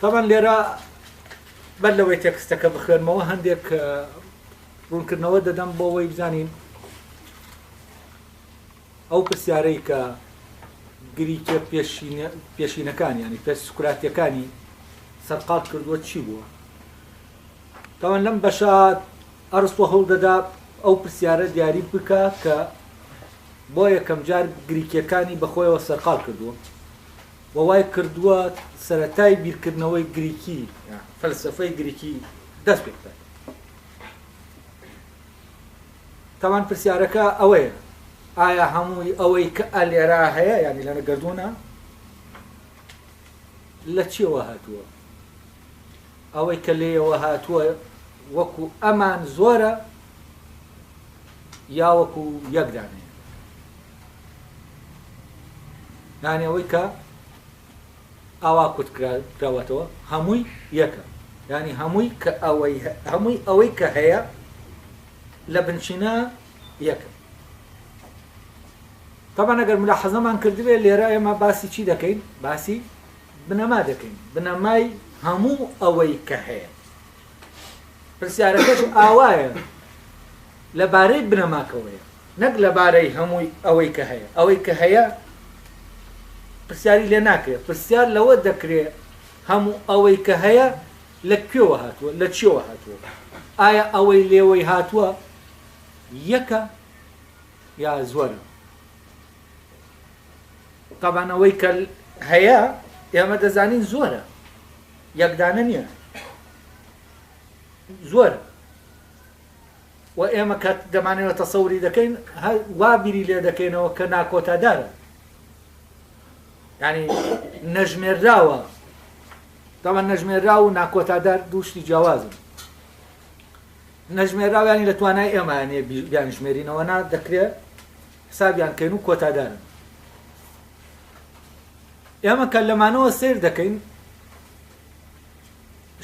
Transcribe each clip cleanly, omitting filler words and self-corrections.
طبعا لێرە بەر لەوەی تێکستەکە بخوێنمەوە هەندێک ڕوونکردنەوە دەدەم بۆ ئەوەی بزانین ئەو پرسیارەی کە گریکە پێشینەکانی ینی پێشسوکراتیەکانی سەرقاڵ کردووە چی بووە. تاوان لەم بەشە ئەرستۆ هەوڵ دەدا ئەو پرسیارە دیاری بکە کە بۆ یەکەم جار گریکیەکانی بەخۆیەوە سەرقاڵ کردووە و وای کردووە سەرەتای بیرکردنەوەی گریکی فەلسەفەی گریکی دەست پێ بکات. تاوان پرسیارەکە ئەوەیە ئایا هەمووی ئەوەی کە ئەلێرا هەیە ینی لەنە گردوونە لە چیەوە هاتووە؟ ئەوەی کە لێەوە هاتووە وەکو ئەمان زۆرە یا وەکو یەکدانەیە؟ یانی ئەوەی کە ئاوا کوتکراوەتەوە هەمووی یەکە، ینی هەمووی کە هەمووی ئەوەی کە هەیە لە بنچینە یەکە. طبعا ئەگەر ملاحەزەمان کردوێت لێرە ئێمە باسی چی دەکەین؟ باسی بنەما دەکەین، بنەمای هەموو ئەوەی کە هەیە. پرسیارەکەش ئاوایە لەبارەی بنەماکەوەیە، نەک لەبارەی هەمووی ئەوەی کە هەیە. ئەوەی کە هەیە پرسیاری لێ ناکرێت، پرسیار لەوە دەکرێت هەموو ئەوەی کە هەیە لە کوێوە هاتووە، لە چیەوە هاتووە؟ ئایا ئەوەی لێوەی هاتووە یەکە یا زۆرە؟ طبعا ئەوەی کە هەیە ئێمە دەزانین زۆرە، یەکدانە نییە، زۆرە. و ئێمە کە دەمانەوە تەسەوری دەکەین وا بیری لێ دەکەینەوە کە ناکۆتادارە، ینی نەژمێراوە. طبعا نەژمێرا و ناکۆتادار دوو شتی جیاوازن. نەژمێراویانی لە توانای ئێمەیانێ بیانژمێرینەوە نا دەکرێت حسابیان کەین و کۆتادارن. ئێمە کە لەمانەوە سیر دەکەین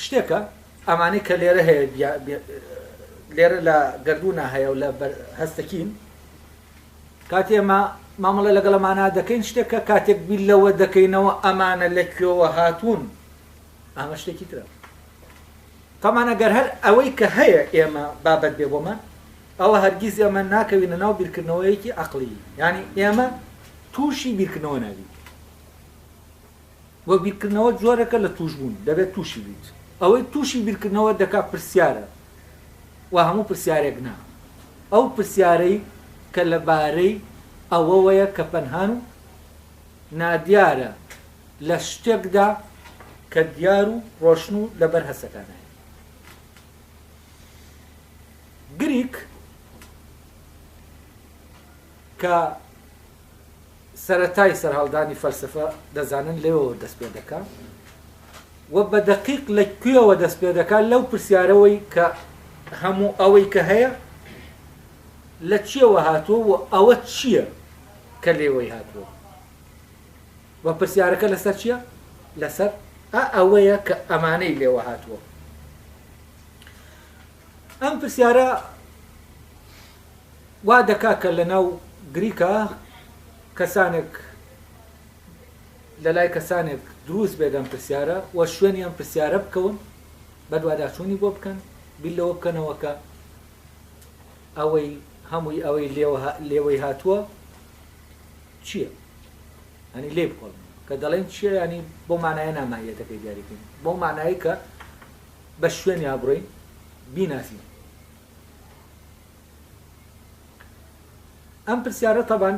شتێکە ئەمانەی کە لێرە هەیە لێرە لە گردوونە هەیە و لە هەستەکین، کاتی ئێمە مامەڵە لەگەڵ ئەمانە دەکەین شتێکە کاتێک بیل لەوە دەکەینەوە ئەمانە لەکوێوە هاتوون، ئەمە شتێکی ترە. تەمان ئەگەر هەر ئەوەی کە هەیە ئێمە بابەت بێ بۆمان، ئەوە هەرگیز ئێمە ناکەوینە ناو بیرکردنەوەیەکی عەقلی، ینی ئێمە تووشی بیرکردنەوە ناوین. وە بیرکردنەوە جۆرەکە لە توشبوون دەبێت تووشی بیت. ئەوەی تووشی بیرکردنەوە دەکات پرسیارە و هەموو پرسیارێک نا. ئەو پرسیارەی کە لەبارەی ئەوەوەیە کە پەنهان و نادیارە لە شتێکدا کە دیار و ڕۆشن و لەبەر هەسەکانە. گریک کە سەرەتای سەرهەڵدانی فەلسەفە دەزانن لێەوە دەست پێ دەکات و بە دەقیق لەکوێوە دەست پێ دەکات لەو پرسیارەوەی کە هەموو ئەوەی کە هەیە لە چیەوە هاتووە و ئەوە چییە کە لێوەی هاتووە. و پرسیارەکە لەسەر چییە؟ لەسەر ئەوەیە کە ئەمانەی لێوە هاتووە. ئەم پرسیارە وا دەکا کە لەناو گریکە کەسانێک لە لای کەسانێک دروست بێدەم پرسیارە و شوێنی ئەم پرسیارە بکەون بە دوواداچوونی بۆ بکەن بیل لەوە بکەنەوە کە ئەوەی هەمووی ئەوەی لێوەی هاتووە چییە؟ ئەنی لێ بخۆڵ کە دەڵێن چییە، ینی بۆ مانایە نامایەتەکەی دیاریکەین، بۆ مانایی کە بە شوێنی ئابڕۆین بیناسین. ئەم پرسیارە تەبان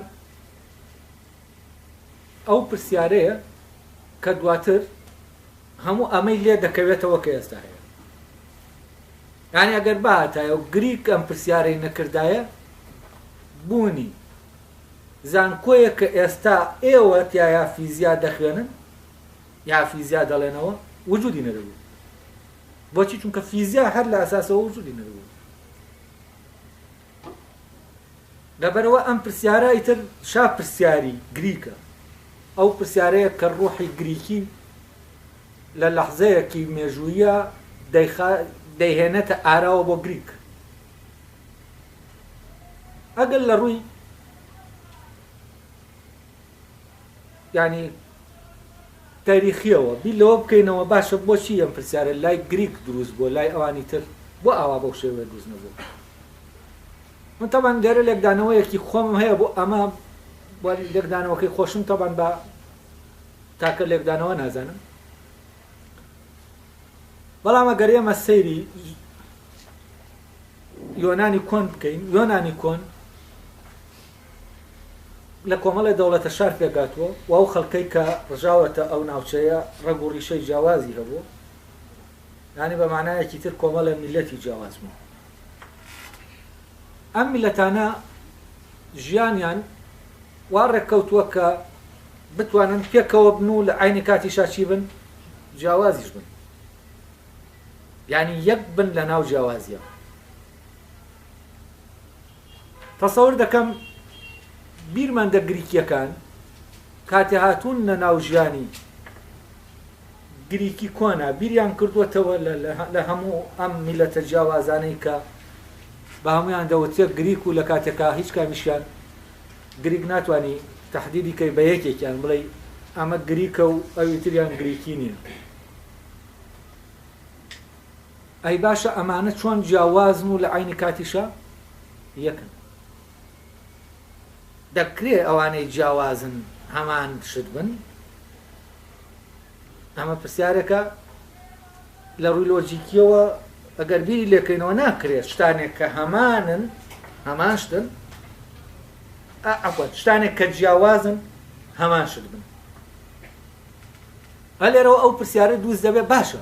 ئەو پرسیارەیە کە دواتر هەموو ئەمەی لێ دەکەوێتەوە کە ئێستا هەیە. یعنی ئەگەر بەهاتایە و گریک ئەم پرسیارەی نەکردایە بوونی زانکۆیە کە ئێستا ئێوە تایە فیزیا دەخوێنن یا فیزیا دەڵێنەوە وجودی نەدەبوو. بۆچی؟ چونکە فیزیا هەر لە ئەساسەوە وجودی نەدەبوو. لەبەرەوە ئەم پرسیارە ئیتر شا پرسیاری گریکە، ئەو پرسیارەیە کە ڕوحی گریکی لە لەحزەیەکی مێژوویە دەیهێنێتە ئاراوە بۆ گریک. ئەگەر لە ڕووی ینی تاریخیەوە بیلەوە بکەینەوە باشە بۆچی ئەم پرسیارە لای گریک دروست بۆ لای ئەوانی تر بۆ ئاوا بەو شێوەیە دروست نەبوو. من تەبان لێرە لێکدانەوەیەکی خۆم هەیە بۆ ئەمە بۆ لێکدانەوەکەی خۆشم تەبان بە تاکە لێکدانەوە نازانم. بەڵام ئەگەر ئێمە سەیری یۆنانی کۆن بکەین، یۆنانی کۆن لە کۆمەڵی دەوڵەتە شار پێگاتووە و ئەو خەڵکەی کە ڕژاوەتە ئەو ناوچەیە ڕەگ و ڕیشەی جیاوازی هەبوو، یعنی بە معنایەکی تر کۆمەڵە میلەتی جیاواز بوو. ئەم میلەتانە ژیانیان وا ڕێککەوتووە کە بتوانن پێکەوە بن و لە عینی کاتیشا چی بن؟ جیاوازیش بن، یعنی یەک بن لە ناو جیاوازیە. تەسەور دەکەم بیرمەندە گریکیەکان کاتێ هاتوون لە ناو ژیانی گریکی کۆنا بیریان کردوەتەوە لە هەموو ئەم میلەتە جیاوازانەی کە بە هەمویان دەوتێت گریک و لە کاتێکا هیچ کامیشیان گریک ناتوانانی تەحدیدی کەی بە یەکێکیان بڵێ ئەمە گریکە و ئەوی تریان گریکی نییە. ئەی باشە ئەمانە چۆن جیاوازن و لە عینی کاتیشا یەکن؟ دەکرێت ئەوانەی جیاوازن هەمان شت بن؟ ئەمە پرسیارێکە لە ڕووی لۆجیکیەوە ئەگەر بیری لێکەینەوە ناکرێت شتانێک کە هەمانن هەمان شتن، شتانێک کە جیاوازن هەمان شت بن. هەلێرەوە ئەو پرسیارە دروست دەبێت باشە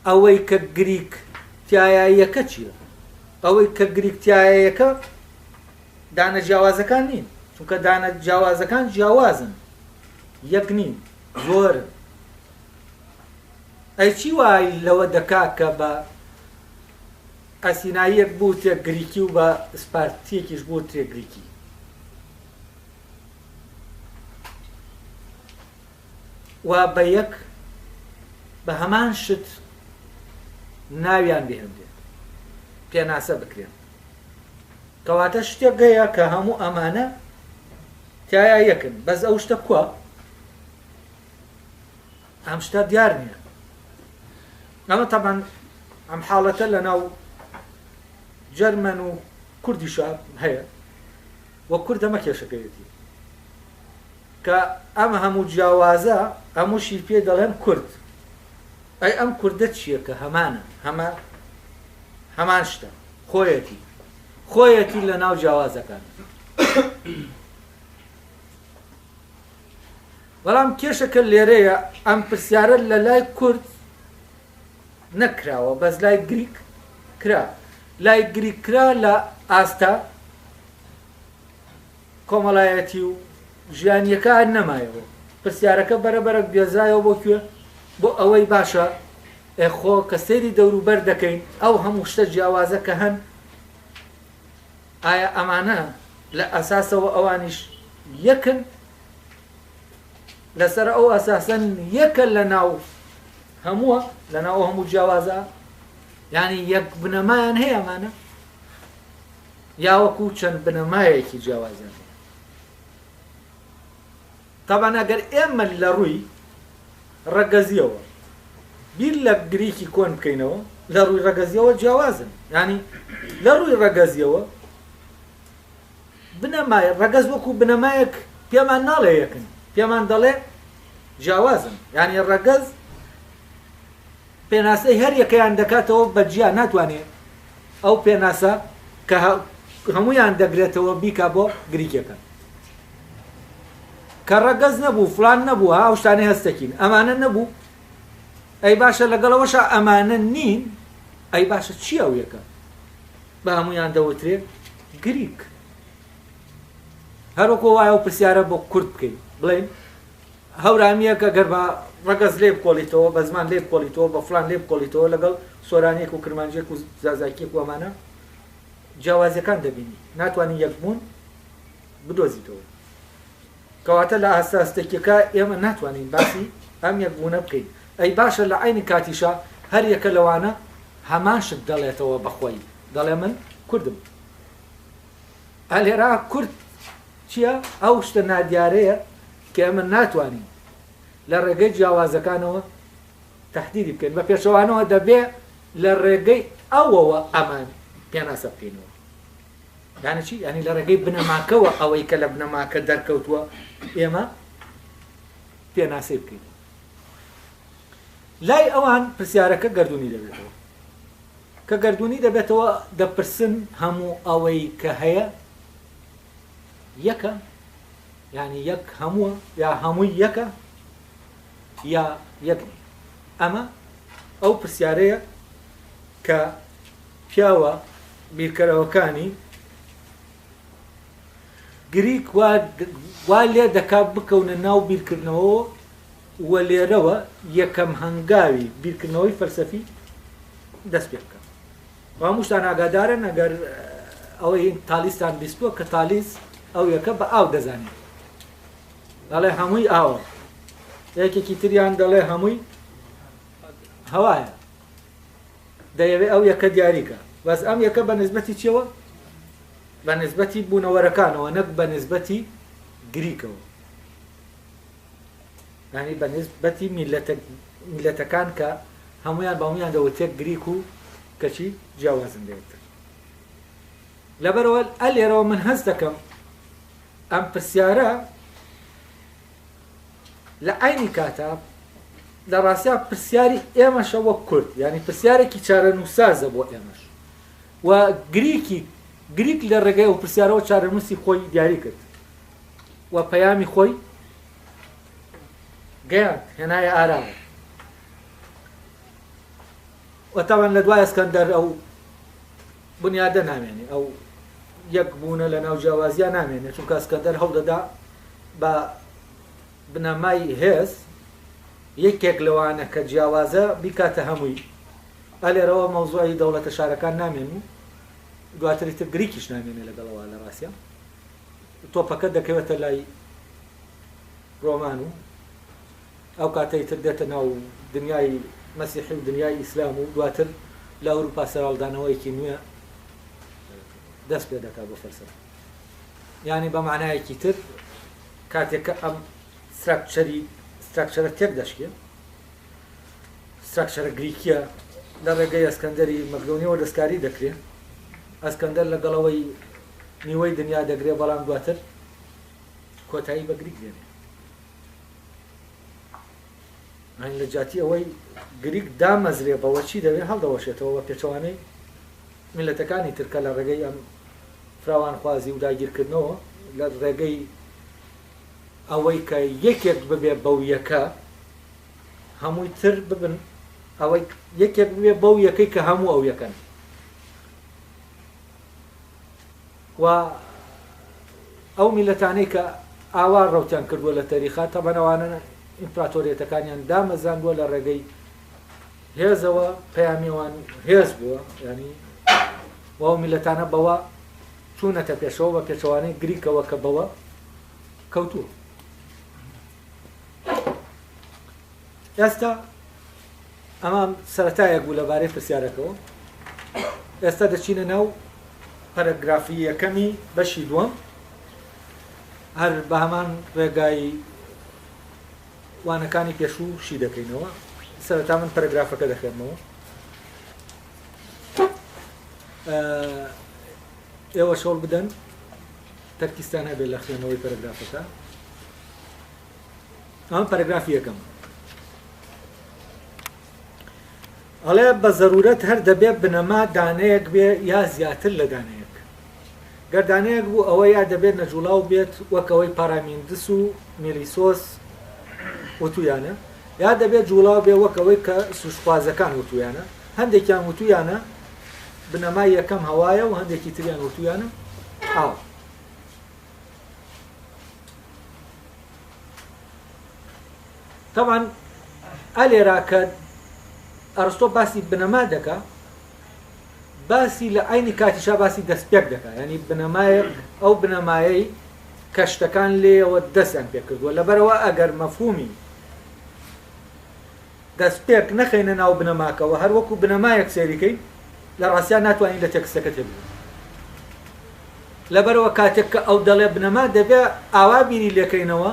ئەوەی کە گریک تایاییەکە چییە؟ ئەوەی کە گریک تایاییەکە دانە جیاوازەکان نین، چونکە دانە جیاوازەکان جیاوازن یەک نین، زۆرن. ئەی چی وای لەوە دەکات کە بە ئەسیناییەک بوو تێ گریکی و بە سپارتیەکیش بوو تێ گریکی؟ و بە یەک بە هەمان شت ناویان بهێنرێت پێناسە بکرێن، کەواتە شتێک گەیە کە هەموو ئەمانە تایە یەکن، بەس ئەو شتە کووە؟ ئەم شتە دیار نییە. ئەمە تەبەن ئەم حاڵەتە لە ناو جەرمەن و کوردیشا هەیە، وە کورد ئەمە کێشەکەیەتی کە ئەمە هەموو جیاوازە هەمووشی پێ دەڵێن کورد. ئەی ئەم کوردە چییە کە هەمانە، هەمان شتە، خۆیەتی لە ناو جیاوازەکان. بەڵام کێشەکە لێرەیە ئەم پرسیارە لە لای کورد نەکراوە، بەس لای گریک کرا. لای گریک کرا لە ئاستا کۆمەڵایەتی و ژیانیەکە نەمایەوە. پرسیارەکە بەرەبەرە بێزایەوە بۆ کوێ؟ بۆ ئەوەی باشە ئێخۆ کە سەیری دەوروبەر دەکەین ئەو هەموو شتە جیاوازە کە هەن، ئایا ئەمانە لە ئەساسەوە ئەوانیش یەکن؟ لەسەر ئەو ئەساسەن یەکە لە ناو هەمووە، لە ناو هەموو جیاوازە؟ یعنی یەک بنەمایان هەیە ئەمانە یاوەکو چەند بنەمایەکی جیاوازیان؟ تەبەن ئەگەر ئێمە لە ڕووی ڕەگەزیەوە بیر لە گریکی کۆن بکەینەوە، لە ڕووی ڕەگەزیەوە جیاوازن. یعنی لە ڕووی ڕەگەزیەوە بنەمایە ڕەگەز وەکو بنەمایەک پێمان ناڵێ یەکن، پێمان دەڵێ جیاوازن. یعنی ڕەگەز پێناسەی هەر یەکەیان دەکاتەوە بە جیا، ناتوانێت ئەو پێناسە کە هەمویان دەگرێتەوە بیکا بۆ گریکەکە. کە ڕەگەز نەبوو، فلان نەبوو، هاو شتانەی هەستەکین، ئەمانە نەبوو، ئەی باشە لەگەڵەوەشە ئەمانە نین، ئەی باشە چی ئەو یەکە؟ بە هەمویان دەوترێت گریک. هەروەکو وایە و پرسیارە بۆ کورد بکەین، بڵێن هەورامیەکە گەر بە ڕەگەز لێ بکۆڵیتەوە، بە زمان لێ بکۆڵیتەوە، بە فلان لێ بکۆڵیتەوە لەگەڵ سۆرانیەک و کرمانجێک و زازاکیەک و ئەمانە جیاوازیەکان دەبینی، ناتوانین یەکبوون بدۆزیتەوە. کەواتە لە ئاساستێکەکە ئێمە ناتوانین باسی ئەم یەکبوونە بکەین. ئەی باشە لە عینی کاتیشا هەر یەکە لەوانە هەمان شت دەڵێتەوە بەخۆی، دەڵێ من کوردم. هەلێرا کورد چییە؟ ئەو شتە نادیارەیە کە ئێمە ناتوانین لە ڕێگەی جیاوازەکانەوە تهدیدی بکەین بە پێشەوانەوە دەبێ لە ڕێگەی ئەوەوە ئەمان پێناسە بکەینەوە یعنی چی یعنی لە ڕێگەی بنەماکەوە ئەوەی کە لە بنەماکە دەرکەوتووە ئێمە پێناسەی بکەین لای ئەوان پرسیارەکە گەردوونی دەبێتەوە کە گەردوونی دەبێتەوە دەپرسن هەموو ئەوەی کە هەیە یەکە یعنی یەک هەمووە یا هەمووی یەکە یا یەک ئەمە ئەو پرسیارەیە کە پیاوە بیرکەرەوەکانی گریک وا لێ دەکات بکەونە ناو بیرکردنەوە وە لێرەوە یەکەم هەنگاوی بیرکردنەوەی فەلسەفی دەست پێ بکەن هەمووشتان ئاگادارن ئەگەر ئەوەی تالیستان بیستووە کە تالیس ئەو یەکە بە ئاو دەزانێت دەڵێ هەمووی ئاوە یەکێکی تریان دەڵێ هەمووی هەوایە دەیەوێت ئەو یەکە دیاریکە بەس ئەم یەکە بە نسبەتی چیەوە بە نسبەتی بوونەوەرەکانەوە نەک بە نسبەتی گریکەوە یعنی بە نسبەتی میلەتەکان کە هەمویان بە هەمویان دەوتێت گریک و کەچی جیاوازن دەوێتتر لەبەرەوە ئەلێرەوە من هەست دەکەم ئەم پرسیارە لە عینی کاتا لە ڕاستیا پرسیاری ئێمەشەوە کورد یعنی پرسیارێکی چارەنووسازە بۆ ئێمەش و گریک لە ڕێگەی و پرسیارەوە چارەنووسی خۆی دیاری کرد و پەیامی خۆی گەیاند هێنایە ئاراوە وەتاوان لە دوای ئەسکەندەر ئەو بنیادە نامێنێ ئەو یەک بوونە لە ناو جیاوازیە نامێنێت چونکە ئەسکەندەر هەوڵدەدا بە بنەمای هێز یەکێک لەوانە کە جیاوازە بیکاتە هەمووی ئەلێرەوە مەوزوعی دەوڵەتە شارەکان نامێن و دواتری تر گریکیش نامێنێ لەگەڵەوە لە ڕاستیە تۆپەکە دەکەوێتە لای ڕۆمان و ئەو کاتەی تر دێتە ناو دنیای مەسیحی و دنیای ئیسلام و دواتر لە ئەوروپا سەرهەڵدانەوەیەکی نوێ دەست پێ دەکات بۆ فەلسەفە یعنی بە معنایەکی تر کاتێککە ئەم ستراکچەرە تێک دەشکێت ستراکچەرە گریکیە لە ڕێگەی ئەسکەندەری مەقدۆنیەوە دەستکاری دەکرێت ئەسکەندەر لەگەڵەوەی نیوەی دنیا دەگرێت بەڵام دواتر کۆتایی بە گریک دێنێ لە جاتی ئەوەی گریک دامەزرێ بەوە چی دەوێت هەڵدەوەشێتەوە بە پێچەوانەی میلەتەکانی ترکە لە ڕێگەی ئەم فراوانخوازی و داگیرکردنەوە لە ڕێگەی ئەوەی کە یەکێک ببێ بەو یەکە هەمووی تر ببن ئەوەی یەکێک ببێ بەو یەکەی کە هەموو ئەو یەکەن و ئەو میلەتانەی کە ئاوا ڕەوتیان کردووە لە تاریخا تەبەنەوانە ئیمپراتۆریەتەکانیان دامەزاندووە لە ڕێگەی هێزەوە پەیامیوان هێز بووە ینی و میلەتانە بەوە چوونەتە پێشەوە بە پێچەوانەی گریکەوە کە بەوە کەوتووە ئێستا ئەمە سەرەتایەک بوو لەبارەی پرسیارەکەەوە ئێستا دەچینە ناو پەرەگرافی یەکەمی بەشی دووەم هەر بە هەمان ڕێگای وانەکانی پێشوو شی دەکەینەوە سەرەتا من پەرەگرافەکە دەخێنمەوە ئێوە شەڵ بدەن تەرکیستان هەبێت لە خوێنەوەی پەرەگرافەکە ئەم پەرەگرافی یەکەم ئەڵێ بە زەرورەت هەر دەبێت بنەما دانەیەک بێ یا زیاتر لە دانەیەک گەردانەیەک بوو ئەوە یا دەبێت نەجوڵاو بێت وەکەوەی پارامیندس و میلیسۆس وتویانە یا دەبێت جوڵاو بێ وەکەوەی کە سوشخوازەکان وتویانە هەندێکیان وتویانە بنەمای یەکەم هەوایە و هەندێکی تریان وتویانە ئاو طبعا ئەلێرا کە ئەرستۆ باسی بنەما دەکا باسی لە عینی کاتیشا باسی دەستپێک دەکا ینی بنەمایە ئەو بنەمایەی کەشتەکان لێەوە دەستیان پێ کردووە لەبەرەوە ئەگەر مەفهومی دەستپێک نەخەینە ناو بنەماکەوە هەر وەکو بنەمایەک سێریکەی لە ڕاستیان ناتوانین لە تێکستەکە تێبێت لەبەرەوە کاتێک کە ئەو دەڵێ بنەما دەبێت ئاوا بیری لێکەینەوە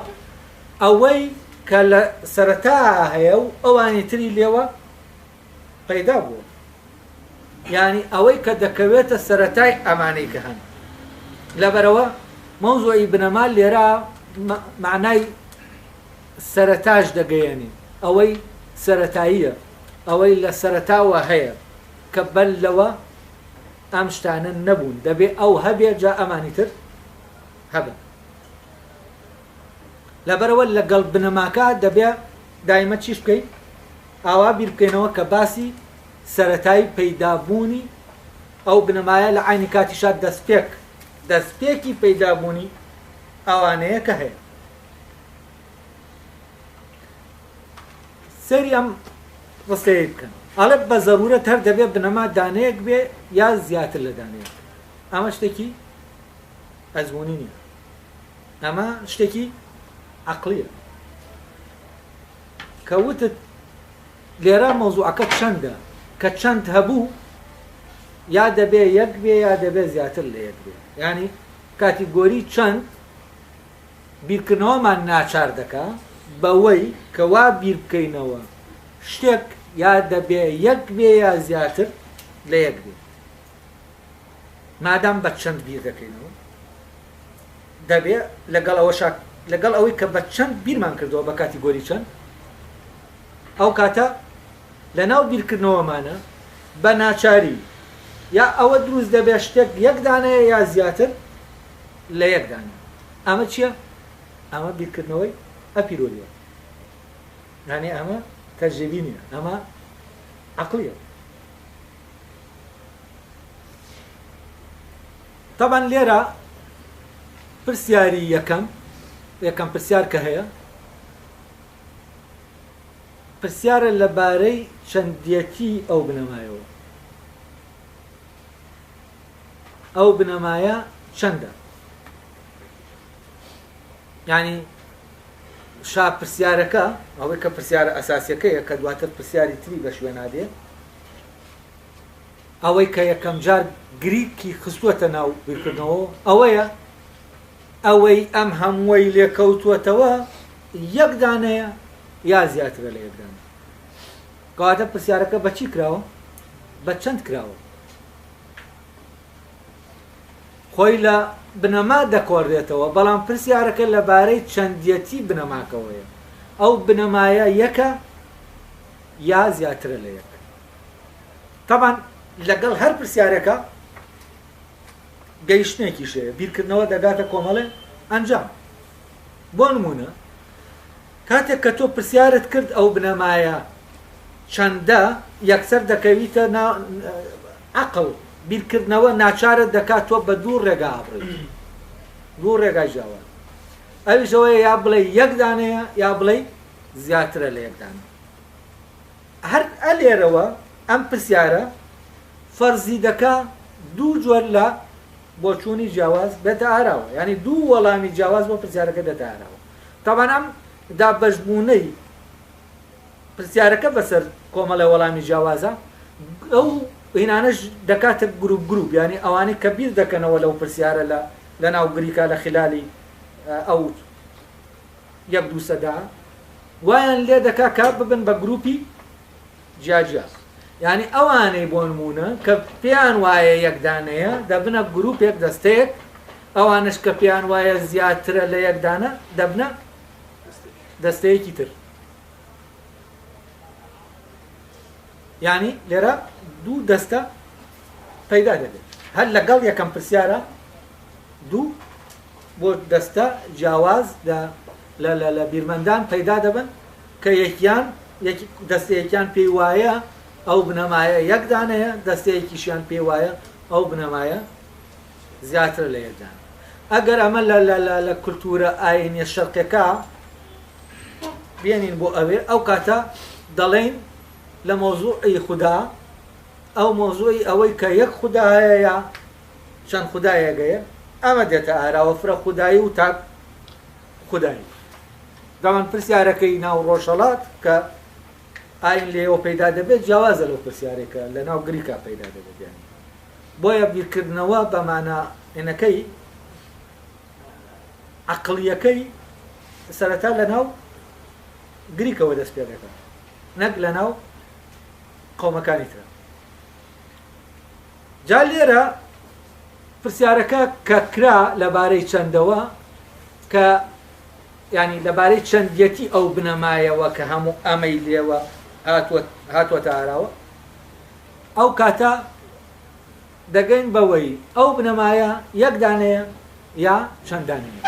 ئەوەی کە لە سەرەتا هەیە و ئەوانی تری لێوە پەیدا بووە، یعنی ئەوەی کە دەکەوێتە سەرەتای ئەمانەی کە هەن. لەبەرەوە مەوزوعی بنەما لێرە معنای سەرەتاش دەگەیەنی، ئەوەی سەرەتاییە، ئەوەی لە سەرەتاوە هەیە کە بەل لەوە ئەم شتانە نەبوون، دەبێ ئەو هەبێ جا ئەمانی تر هەبن. لەبەرەوە لەگەڵ بنەماکە دەبێ دایمە چیش بکەین؟ ئاوا بیر بکەینەوە کە باسی سەرەتایی پەیدابوونی ئەو بنەمایە لە عینی کاتیشا دەستپێکی پەیدابوونی ئەوانەیە کە هەیە. سەری ئەم ڕستەیە بکەن. ئەڵێ بە زەرورەت هەر دەبێت بنەما دانەیەک بێ یا زیاتر لە دانەیەک. ئەمە شتێکی ئەزموونی نییە، ئەمە شتێکی عەقلیە. کە وتت لێرە مەوزوعەکە چەندە، کە چەند هەبوو یا دەبێ یەک بێ یا دەبێ زیاتر لە یەک بێ، یعنی کاتیگۆری چەند بیرکردنەوەمان ناچار دەکا بەوەی کە وا بیر بکەینەوە شتێک یا دەبێ یەک بێ یا زیاتر لە یەک بێ. مادام بە چەند بیر دەکەینەوە دەبێ لەگەڵ ئەوەی کە بە چەند بیرمان کردەوە بە کاتیگۆری چەند، ئەو کاتە لە ناو بیرکردنەوەمانە بە ناچاری یا ئەوە دروست دەبێت شتێک یەک دانەیە یا زیاتر لە یەک دانە. ئەمە چییە؟ ئەمە بیرکردنەوەی ئەپیرۆلیە، یعنی ئەمە تەجریبی نییە، ئەمە عەقلیە. طبعا لێرە پرسیاری یەکەم پرسیار کە هەیە، پرسیارە لەبارەی چەندیەتی ئەو بنەمایەوە. ئەو بنەمایە چەندە؟ یعنی شا پرسیارەکە ئەوەی کە پرسیارە ئەساسیەکەیە کە دواتر پرسیاری تری بە شوێن نادێ، ئەوەی کە یەکەم جار گریکی خستووەتە ناو بیرکردنەوە ئەوەیە ئەوەی ئەم هەمووی لێکەوتووەتەوە یەک دانەیە یا زیاترە لە یەک دانە. کەواتە پرسیارەکە بە چی کراوە؟ بە چەند کراوە. خۆی لە بنەما دەکۆڕێتەوە، بەڵام پرسیارەکە لەبارەی چەندیەتی بنەماکەوەیە. ئەو بنەمایە یەکە یا زیاترە لە یەک. طبعا لەگەڵ هەر پرسیارەکە گەیشتنێکی شەیە، بیرکردنەوە دەگاتە کۆمەڵێ ئەنجام. بۆ نمونە کاتێک کە تۆ پرسیارت کرد ئەو بنەمایە چەندە، یەکسەر دەکەویتە عەقڵ. بیرکردنەوە ناچارت دەکات تۆ بە دوو ڕێگا ئابڕیت، دوو ڕێگای ژاوە. ئەویشەوەیە یا بڵێ یەک دانەیە یا بڵێ زیاترە لە یەک دانە. هەر ئەلێرەوە ئەم پرسیارە فەرزی دەکا دوو جۆر لە بۆچوونی جیاواز بێتە ئاراوە، یعنی دوو وەڵامی جیاواز بۆ پرسیارەکە دێتە ئاراوە. طبعا ئەم دابەشبوونەی پرسیارەکە بەسەر کۆمەڵە وەڵامی جیاوازە ئەو هینانەش دەکاتە گروپ، یعنی ئەوانەی کە بیر دەکەنەوە لەو پرسیارە لە ناو گریکا لە خلالی ئەو یەک دوو سەدا وایان لێ دەکا کە ببن بە گروپی جیاجیا. یعنی ئەوانەی بۆ نمونە کە پێیان وایە یەک دانەیە دەبنە گروپێک دەستەیەک، ئەوانش کە پێیان وایە زیاترە لە یەک دانە دەبنە دەستەیەکی تر. یعنی لێرە دوو دەستە پەیدا دەبێت. هەر لەگەڵ یەکەم پرسیارە دوو بۆ دەستە جیاواز لە بیرمەندان پەیدا دەبن کە دەستەیەکیان پێی وایە ئەو بنەمایە یەک دانەیە، دەستەیەکیشیان پێی وایە ئەو بنەمایە زیاتر لە یەک دانە. ئەگەر ئەمە لە کولتورە ئاینیە شەرقیەکە بێنین بۆ ئەوێ، ئەو کاتە دەڵێن لە مۆزوعی خودا، ئەو مۆزوعی ئەوەی کە یەک خودا هەیە یا چەند خودایەگەیە، ئەمە دێتە ئاراوە فرە خودایی و تاک خودایی. داوان پرسیارەکەی ناو ڕۆژهەڵات کە ئاین لێەوە پەیدا دەبێت جیاوازە لەو پرسیارێکە لە ناو گریکا پەیدا دەبێت. بۆیە بیرکردنەوە بەمانە ئێنەکەی عەقڵیەکەی سەرەتا لە ناو گریکەوە دەست پێ دەکەن نەک لە ناو قەومەکانی ترە. جا لێرە پرسیارەکە کە کرا لەبارەی چەندەوە کە ینی لەبارەی چەندەتی ئەو بنەمایەوە کە هەموو ئەمەی لێوە هاتووەتە ئاراوە ئەو کاتە دەگەین بەوەی ئەو بنەمایە یەک دانەیە یا چەند دانەیە.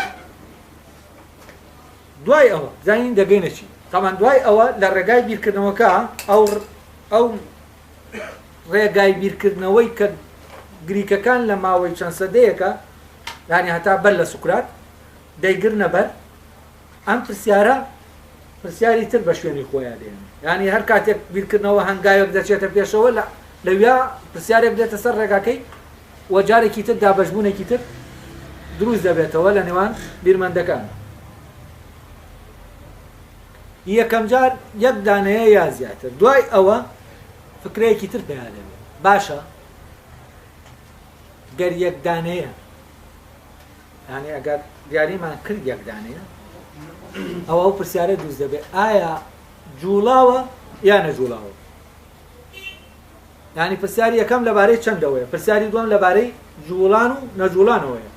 دوای ئەوە زانین دەگەینە چی؟ تامان دوای ئەوە لە ڕێگای بیرکردنەوەکە ئەو ڕێگای بیرکردنەوەی کە گریکەکان لە ماوەی چەند سەدەیەکە یانی هەتا بەر لە سوکرات دەیگرنە بەر ئەم پرسیاری تر بە شوێنی خۆیان دێن. ینی هەر کاتێک بیرکردنەوە هەنگاوێک دەچێتە پێشەوە لەویا پرسیارێک بدێتە سەر ڕێگاکەی وە جارێکی تر دابەشبوونێکی تر دروست دەبێتەوە لە نێوان بیرمەندەکان. یەکەم جار یەک دانەیە یا زیاتر. دوای ئەوە فکرەیەکی تر پێیان دەبێت باشە گەر یەک دانەیە ینی ئەگەر دیاریمان کرد یەک دانەیە ئەوە ئەو پرسیارە دروست دەبێت ئایا جوڵاوە یا نەجوڵاوە. ینی پرسیاری یەکەم لەبارەی چەندەوەیە، پرسیاری دووەم لەبارەی جوڵان و نەجوڵانەوەیە.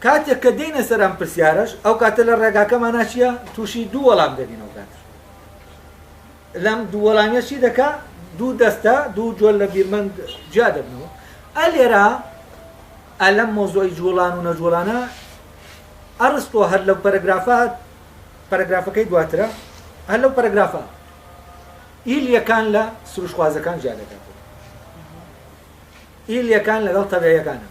کاتێک کە دێنە سەر ئەم پرسیارەش ئەو کاتە لە ڕێگاکەمانە چییە؟ تووشی دوو وەڵام دەبینەوە کاتر. لەم دوو وەڵامیە چی دەکا؟ دوو دەستە دوو جۆل لە بیرمەند جیا دەبنەوە. ئەلێرە ئەلەم مۆزۆی جوڵان و نەجوڵانە ئەرستۆ هەر لەو پەرەگرافەکەی دواترە هەر لەو پەرەگرافە ئیلیەکان لە سروشخوازەکان جیا دەکاتەوە. ئیلیەکان لەگەڵ تەبیعیەکانە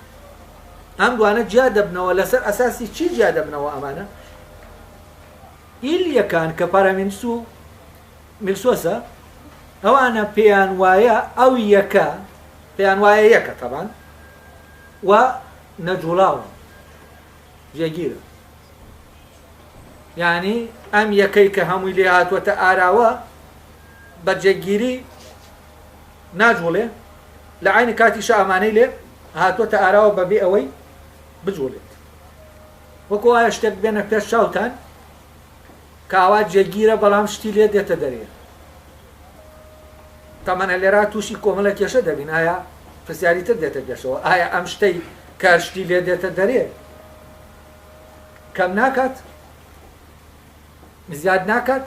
ئەم دوانە جیا دەبنەوە لەسەر ئەساسی چی جیا دەبنەوە ئەمانە؟ ئیلیەکان کە پارامینس و میلسۆسە ئەوانە پێیان وایە ئەو یەکە پێیان وایە یەکە تەبان و نەجوڵاوە جێگیرە. یعنی ئەم یەکەی کە هەمووی لێ هاتووەتە ئاراوە بە جێگیری ناجوڵێ لە عینی کاتیشە ئەمانەی لێ هاتووەتە ئاراوە بەبێ ئەوەی بجوڵێت. وەکو وایە شتێک بێنە پێش چاوتان کاوا جێگیرە بەڵام شتی لێ دێتە دەرێ. تەمەنە لێرا تووشی کۆمەڵە کێشە دەبین ئایا پرسیاری تر دێتە پێشەوە ئایا ئەم شتەی کارشتی لێ دێتە دەرێ کەم ناکات زیاد ناکات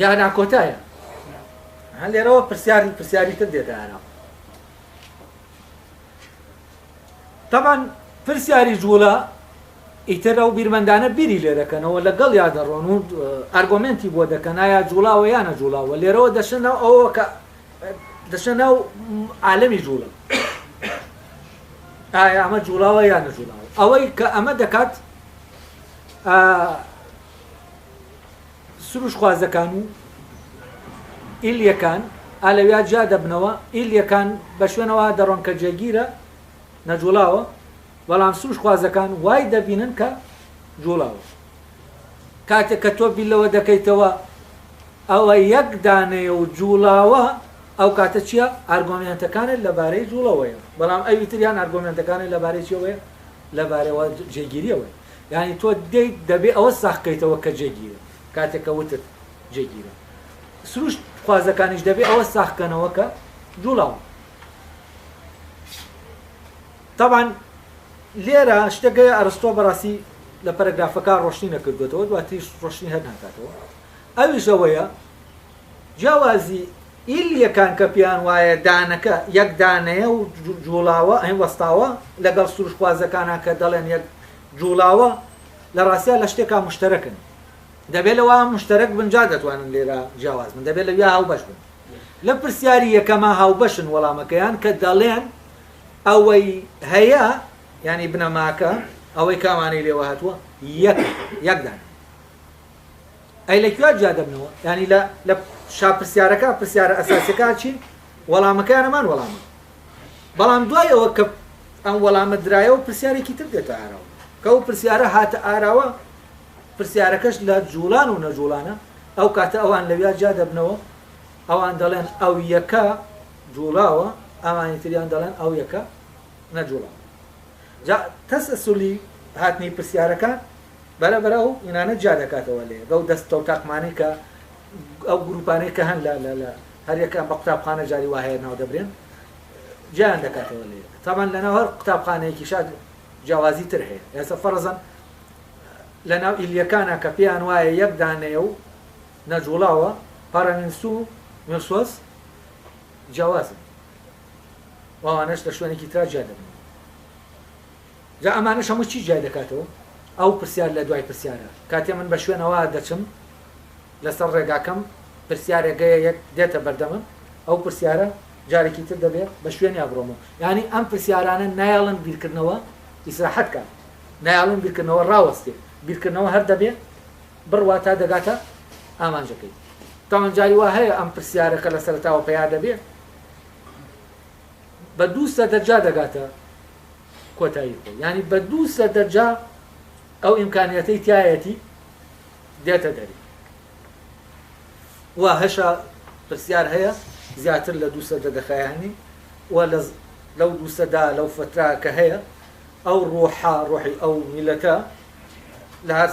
یا ناکۆتایە؟ هەر لێرەوە پرسیاری تر دێتە ئاراوە. تەمان پرسیاری جوڵە ئیتر ئەو بیرمەندانە بیری لێ دەکەنەوە لەگەڵ یا دەڕۆن و ئارگۆمنتی بۆ دەکەن ئایا جوڵاوە یان نەجوڵاوە. لێرەوە دەشنە ئەوە کە دەشنە و عالەمی جوڵە ئایا ئەمە جوڵاوە یان نەجوڵاوە. ئەوەی کە ئەمە دەکات سروش خوازەکان و ئیلیەکان ئالەویا جا دەبنەوە. ئیلیەکان بە شوێنەوە دەڕۆن کە جێگیرە نەجوڵاوە بەڵام سروش خوازەکان وای دەبینن کە جوڵاوە. کاتێک کە تۆ بیلەوە دەکەیتەوە ئەوە یەک دانەیە و جوڵاوە ئەو کاتە چییە؟ ئارگۆمنتەکانت لەبارەی جوڵەوەیە بەڵام ئەوی تریان ئارگۆمنتەکانت لەبارەی چیەوەیە؟ لەبارەوە جێگیریەوەی. یعنی تۆ دەیت دەبێ ئەوە ساخکەیتەوە کە جێگیرە کاتێککە وتت جێگیرە. سروش خوازەکانیش دەبێ ئەوە ساخکەنەوە کە جوڵاوە. طبعاً لێرە شتێکەیە ئەرستۆ بەڕاستی لە پەرەگرافەکە ڕۆشنی نەکردوێتەوە دواتیش ڕۆشنی هەر ناکاتەوە. ئەویش ئەوەیە جیاوازی ئیلیەکان کە پێیان وایە دانەکە یەک دانەیە و جوڵاوە ئەین وەستاوە لەگەڵ سروش خوازەکانە کە دەڵێن یەک جوڵاوە لە ڕاستیە لە شتێکا مشتەرەکن. دەبێت لەوە مشتەرەک بنجا دەتوانن لێرە جیاواز بن دەبێت لەویا هاوبەش بن. لە پرسیاری یەکەمە هاوبەشن وەڵامەکەیان کە دەڵێن ئەوەی هەیە ینی بنەماکە ئەوەی کامانەی لێوە هاتووە یەک دانە. ئەی لەکوێ جیا دەبنەوە؟ ینی لە شاپرسیارەکە پرسیارە ئەساسیەکە چی؟ وەڵامەکەیانەمان وەڵامە. بەڵام دوای ئەوە کە ئەم وەڵامە درایەوە پرسیارێکی تر دێتە ئاراوە کە ئەو پرسیارە هاتە ئاراوە پرسیارەکەش لە جوڵان و نەجوڵانە ئەو کاتە ئەوان لەویا جا دەبنەوە ئەوان دەڵێن ئەو یەکە جوڵاوە ئەوانی تریان دەڵێن ئەو یەکە نەجوڵاوە. جا تەسەسولی هاتنی پرسیارەکان بەرەبەرە و ئینانە جا دەکاتەوە لێ بەو دەستە و تاقمانەی کە ئەو گروپانەی کە هەن لە هەریەکان بە قوتابخانە جاری وا هەیە ناو دەبرێن جیان دەکاتەوە لێ تاوان لەناو هەر قوتابخانەیەکی شاد جیاوازی تر هەیە ئێستا فەرزەن لەناو ئیلیەکانە کە پێیان وایە یەک دانەیە و نەجوڵاوە پارەمینسو و میلسۆس جیاوازن وانش لە شوێنێکی ترا جیا دەبن جا ئەمانەش هەموو چی جای دەکاتەوە ئەو پرسیار لە دوای پرسیارە کاتێ من بە شوێنەوە دەچم لەسەر ڕێگاکەم پرسیارێگەیە یەک دێتە بەردەمم ئەو پرسیارە جارێکی تر دەبێت بە شوێنیا بڕۆمەوە یعنی ئەم پرسیارانە نایڵن بیرکردنەوە ئیسراحەت کات نایڵن بیرکردنەوە ڕاوەستێ بیرکردنەوە هەر دەبێت بڕوا تا دەگاتە ئامانجەکەی تاوان جاری وا هەیە ئەم پرسیارەکە لە سەرتاوە پیا دەبێت بە 200 دەرجا دەگاتە کۆتایی یعنی بە 200 دەرجا ئەو ئیمکانیەتەی تایەتی دێتە دەری وا هەشە پرسیار هەیە زیاتر لە 200 دەخایانی و لەو 200دا لەو فترا کە هەیە ئەو ڕۆحی ئەو میلەتە لە هەر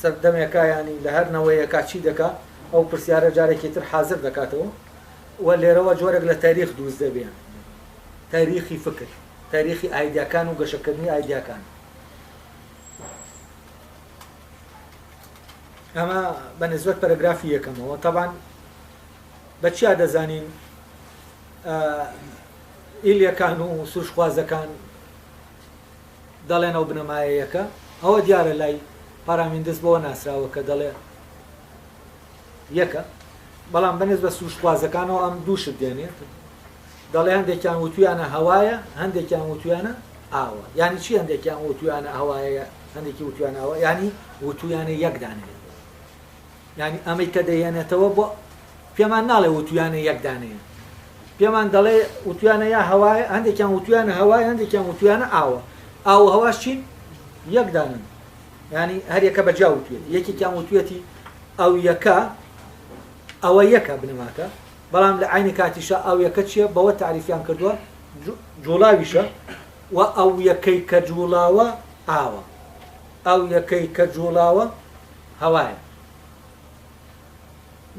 سەردەمێکە ینی لە هەر نەوەیەکە چی دەکات ئەو پرسیارە جارێکی تر حاضر دەکاتەوە و لێرەوە جۆرێک لە تاریخ دروست دەبێن تاریخی فکر تاریخی ئایدیاکان و گەشەکردنی ئایدیاکان ئەمە بە نسبەت پەرەگرافی یەکەمەوە تەبان بە چیا دەزانین ئیلیەکان و سوشخوازەکان دەڵێن ئەو بنەمایەیەکە ئەوە دیارە لای پارامیندس بەوە ناسراوە کە دەڵێ یەکە بەڵام بەنێز بە سوشخوازەکانەوە ئەم دووشت دێنێت دەڵێ هەندێکیان وتویانە هەوایە هەندێکیان وتویانە ئاوە یعنی چی هەندێکیان وتویانە هەوایە هەندێکی وتویانە ئاوە ینی وتویانە یەکدانەیە ینی ئەمەی کە دەیێنێتەوە بۆ پێمان ناڵێ وتویانە یەکدانەیە پێمان دەڵێ وتویانە یا هەوایە هەندێکیان وتویانە هەوایە هەندێکیان وتویانە ئاوە ئاو هەواش چین یەکدانن ینی هەرێکە بەجا وتوێت یەکێکیان وتوێتی ئەو یەکە ئەوە یەکە بنەماکە بەڵام لە عینی کاتیشە ئەو یەکە چیە بەوە تعریفیان کردووە جوڵاویشە و ئەو یەکەی کە جوڵاوە ئاوە ئەو یەکەی کە جوڵاوە هەوایە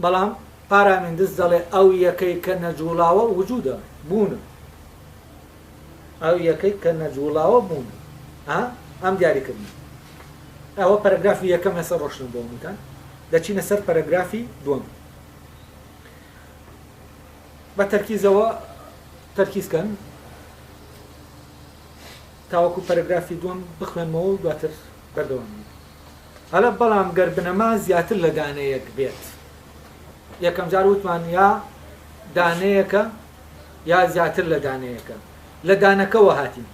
بەڵام پارامیندس دەڵێ ئەو یەکەی کە نەجوڵاوە وجودە بوونە ئەو یەکەی کە نەجوڵاوە بوونە ئەم دیاریکردن ئەوە پەرەگرافی یەکەم هەسە ڕۆشن بۆ وتان دەچینە سەر پەرەگرافی دووەم بە تەرکیزەوە تەرکیزکەن تاوەکو پەرەگرافی دووەم بخوێنمەوە و دواتر بەردەوام هەڵە بەڵام گەر بنەما زیاتر لە دانەیەک بێت یەکەم جار وتمان یا دانەیەکە یا زیاتر لە دانەیەکە لە دانەکەەوە هاتین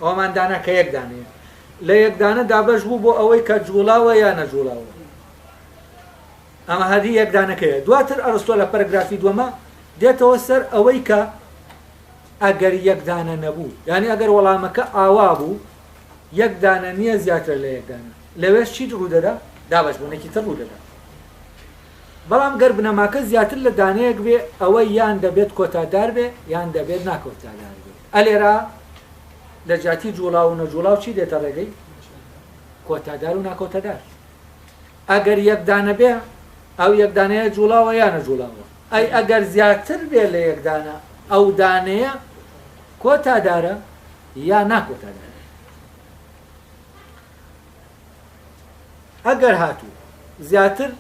ئەومان دانا کە یەک دانەیە لە یەک دانە دابەش بوو بۆ ئەوەی کە جوڵاوە یا نەجوڵاوە ئەمە هەدی یەک دانەکەیە دواتر ئەرستۆ لە پەرەگرافی دووەمە دێتەوە سەر ئەوەی کە ئەگەر یەک دانە نەبوو یعنی ئەگەر وەڵامەکە ئاوا بوو یەک دانە نییە زیاتر لە یەک دانە لەوێش چی ڕوودەدا دابەش بوونێکی تر ڕوودەدا بەڵام گەر بنەماکە زیاتر لە دانەیەک بێ ئەوە یان دەبێت کۆتادار بێ یان دەبێت ناکۆتادار بێ ئەلێرا لە جاتی جوڵاو و نەجوڵاو چی دێتە ڕێگەی کۆتادار و ناکۆتادار ئەگەر یەک دانە بێ ئەو یەک دانەیە جوڵاوە یان نەجوڵاوە ئەی ئەگەر زیاتر بێ لە یەک دانە ئەو دانەیە کۆتادارە یا ناکۆتادارە ئەگەر هاتوو زیاتر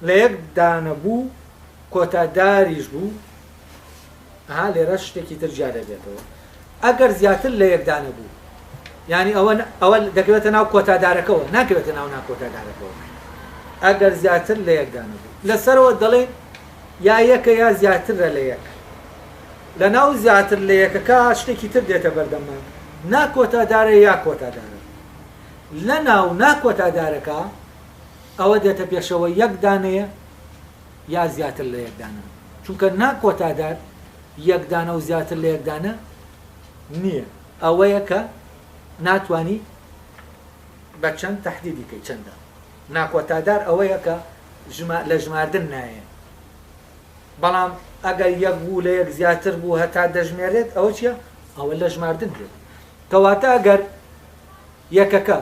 لە یەک دانە بوو کۆتاداریش بوو لێرە شتێکی تر جا دەبێتەوە ئەگەر زیاتر لە یەک دانە بوو یعنی ئەوە دەکەوێتە ناو کۆتادارەکەەوە ناکەوێتە ناو ناکۆتادارەکەەوە ئەگەر زیاتر لە یەک دانە بوو لەسەرەوە دەڵێن یا یەکە یا زیاترە لە یەک لە ناو زیاتر لە یەکەکە شتێکی تر دێتە بەردەمان ناکۆتادارە یا کۆتادارە لە ناو ناکۆتادارەکە ئەوە دێتە پێشەوە یەک دانەیە یا زیاتر لە یەک دانە چونکە ناکۆتادار یەک دانە و زیاتر لە یەک دانە نییە ئەوەیە کە ناتوانی بە چەند تەحدیدی کەی چەندە ناکۆتادار ئەوەیە کە لە ژماردن نایە بەڵام ئەگەر یەک بوو لە یەک زیاتر بوو هەتا دەژمێرێت ئەوە چییە؟ ئەوە لە ژماردن دێت کەواتە ئەگەر یەکەکە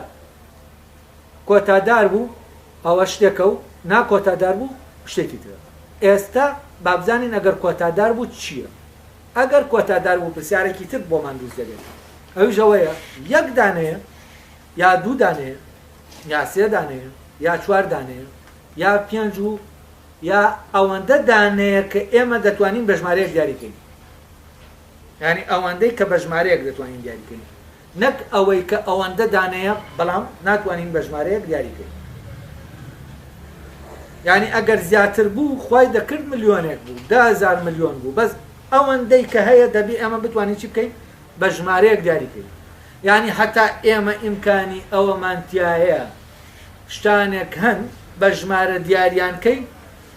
کۆتادار بوو ئەوە شتێکە و ناکۆتادار بوو شتێکی ترە. ئێستا بابزانین ئەگەر کۆتادار بوو چییە؟ ئەگەر کۆتادار بوو پرسیارێکی تر بۆمان دروست دەبێت. ئەویش ئەوەیە یەک دانەیە یا دوو دانەیە یا سێ دانەیە یا چوار دانەیە یا پێنج و یا ئەوەندە دانەیە کە ئێمە دەتوانین بە ژمارەیەک دیاریکەین. یعنی ئەوەندەی کە بە ژمارەیەک دەتوانین دیاریکەین، نەک ئەوەی کە ئەوەندە دانەیە بەڵام ناتوانین بە ژمارەیەک دیاریکەین. یعنی ئەگەر زیاتر بوو خوای دەکرد ملیۆنێک بوو 10,000 ملیۆن بوو، بەس ئەوەندەی کە هەیە دەبی ئەمە بتوانین چی بکەین؟ بە ژمارەیەک دیاریکەین. یعنی حتا ئێمە ئیمکانی ئەوەمانتیایە شتانێک هەن بە ژمارە دیاریانکەی